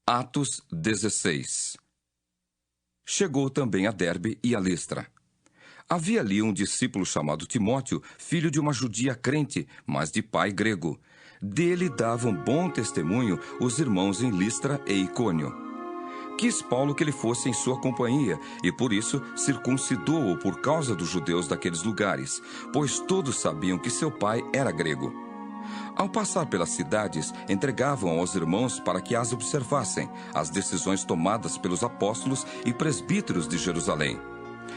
Atos 16. Chegou também a Derbe e a Listra. Havia ali um discípulo chamado Timóteo, filho de uma judia crente, mas de pai grego. Dele davam bom testemunho os irmãos em Listra e Icônio. Quis Paulo que ele fosse em sua companhia, e por isso circuncidou-o por causa dos judeus daqueles lugares, pois todos sabiam que seu pai era grego. Ao passar pelas cidades, entregavam aos irmãos para que as observassem, as decisões tomadas pelos apóstolos e presbíteros de Jerusalém.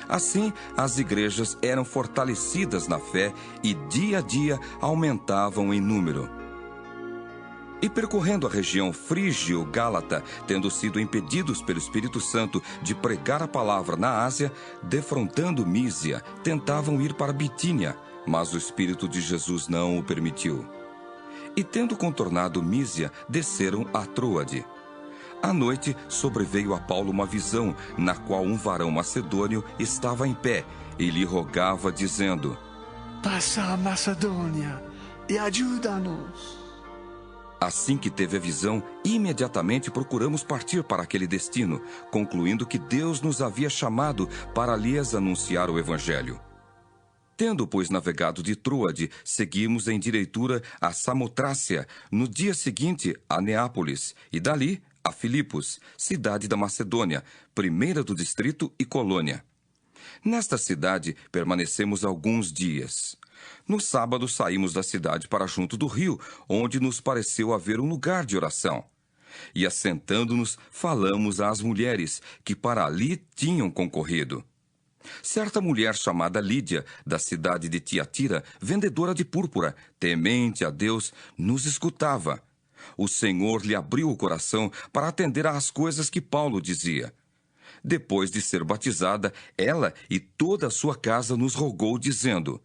Assim, as igrejas eram fortalecidas na fé e dia a dia aumentavam em número. E percorrendo a região frígio-gálata, tendo sido impedidos pelo Espírito Santo de pregar a palavra na Ásia, defrontando Mísia, tentavam ir para Bitínia, mas o Espírito de Jesus não o permitiu. E tendo contornado Mísia, desceram a Troade. À noite, sobreveio a Paulo uma visão, na qual um varão macedônio estava em pé, e lhe rogava, dizendo: Passa a Macedônia e ajuda-nos. Assim que teve a visão, imediatamente procuramos partir para aquele destino, concluindo que Deus nos havia chamado para lhes anunciar o Evangelho. Tendo, pois, navegado de Troade, seguimos em direitura a Samotrácia, no dia seguinte a Neápolis, e dali a Filipos, cidade da Macedônia, primeira do distrito e colônia. Nesta cidade permanecemos alguns dias. No sábado saímos da cidade para junto do rio, onde nos pareceu haver um lugar de oração. E assentando-nos, falamos às mulheres, que para ali tinham concorrido. Certa mulher chamada Lídia, da cidade de Tiatira, vendedora de púrpura, temente a Deus, nos escutava. O Senhor lhe abriu o coração para atender às coisas que Paulo dizia. Depois de ser batizada, ela e toda a sua casa nos rogou, dizendo: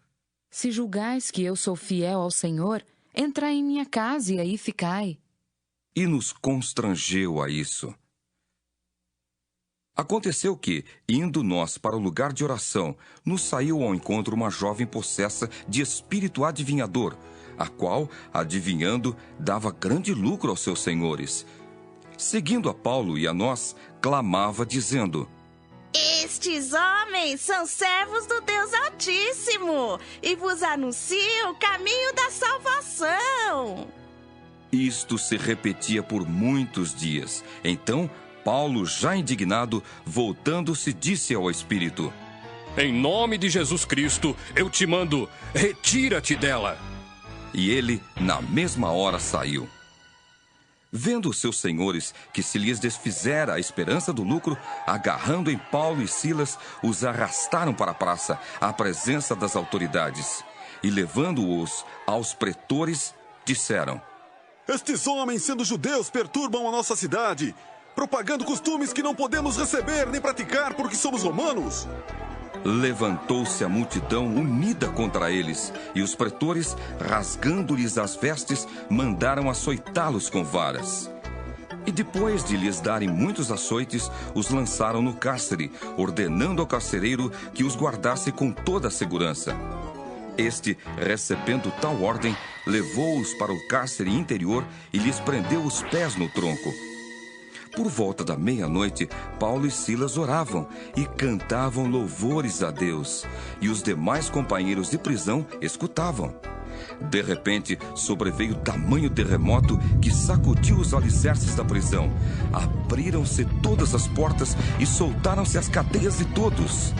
Se julgais que eu sou fiel ao Senhor, entrai em minha casa e aí ficai. E nos constrangeu a isso. Aconteceu que, indo nós para o lugar de oração, nos saiu ao encontro uma jovem possessa de espírito adivinhador, a qual, adivinhando, dava grande lucro aos seus senhores. Seguindo a Paulo e a nós, clamava, dizendo: Estes homens são servos do Deus Altíssimo e vos anunciam o caminho da salvação. Isto se repetia por muitos dias. Então, Paulo, já indignado, voltando-se, disse ao Espírito: Em nome de Jesus Cristo, eu te mando, retira-te dela. E ele, na mesma hora, saiu. Vendo os seus senhores que se lhes desfizera a esperança do lucro, agarrando em Paulo e Silas, os arrastaram para a praça, à presença das autoridades. E levando-os aos pretores, disseram: Estes homens, sendo judeus, perturbam a nossa cidade, propagando costumes que não podemos receber nem praticar porque somos romanos. Levantou-se a multidão unida contra eles, e os pretores, rasgando-lhes as vestes, mandaram açoitá-los com varas. E depois de lhes darem muitos açoites, os lançaram no cárcere, ordenando ao carcereiro que os guardasse com toda a segurança. Este, recebendo tal ordem, levou-os para o cárcere interior e lhes prendeu os pés no tronco. Por volta da meia-noite, Paulo e Silas oravam e cantavam louvores a Deus, e os demais companheiros de prisão escutavam. De repente, sobreveio tamanho terremoto que sacudiu os alicerces da prisão. Abriram-se todas as portas e soltaram-se as cadeias de todos.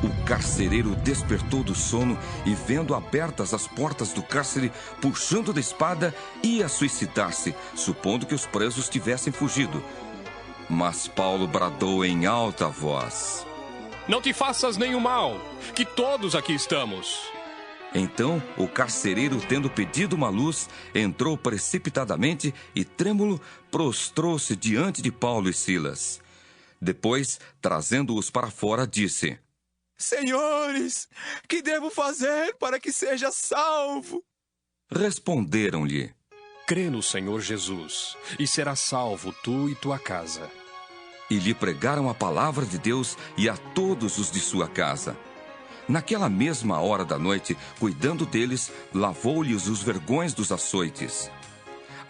O carcereiro despertou do sono e, vendo abertas as portas do cárcere, puxando da espada, ia suicidar-se, supondo que os presos tivessem fugido. Mas Paulo bradou em alta voz: Não te faças nenhum mal, que todos aqui estamos. Então, o carcereiro, tendo pedido uma luz, entrou precipitadamente e, trêmulo, prostrou-se diante de Paulo e Silas. Depois, trazendo-os para fora, disse: Senhores, que devo fazer para que seja salvo? Responderam-lhe: Crê no Senhor Jesus, e serás salvo tu e tua casa. E lhe pregaram a palavra de Deus e a todos os de sua casa. Naquela mesma hora da noite, cuidando deles, lavou-lhes os vergões dos açoites.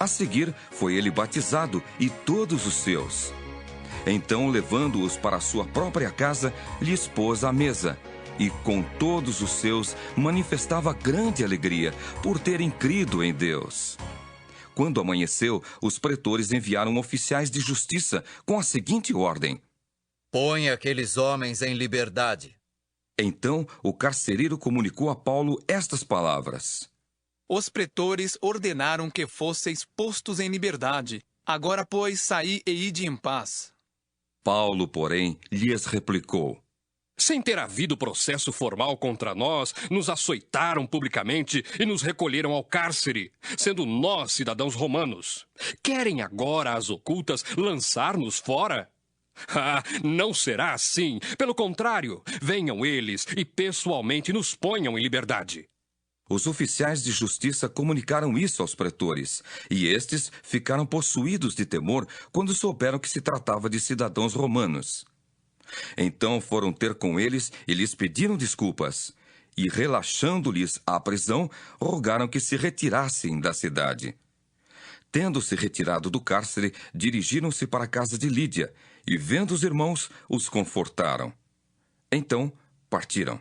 A seguir, foi ele batizado e todos os seus. Então, levando-os para sua própria casa, lhes pôs à mesa. E com todos os seus manifestava grande alegria por terem crido em Deus. Quando amanheceu, os pretores enviaram oficiais de justiça com a seguinte ordem: Põe aqueles homens em liberdade. Então o carcereiro comunicou a Paulo estas palavras: Os pretores ordenaram que fosseis postos em liberdade. Agora, pois, saí e ide em paz. Paulo, porém, lhes replicou: Sem ter havido processo formal contra nós, nos açoitaram publicamente e nos recolheram ao cárcere, sendo nós cidadãos romanos. Querem agora, às ocultas, lançar-nos fora? Ah, não será assim. Pelo contrário, venham eles e pessoalmente nos ponham em liberdade. Os oficiais de justiça comunicaram isso aos pretores, e estes ficaram possuídos de temor quando souberam que se tratava de cidadãos romanos. Então foram ter com eles e lhes pediram desculpas, e relaxando-lhes a prisão, rogaram que se retirassem da cidade. Tendo-se retirado do cárcere, dirigiram-se para a casa de Lídia, e vendo os irmãos, os confortaram. Então partiram.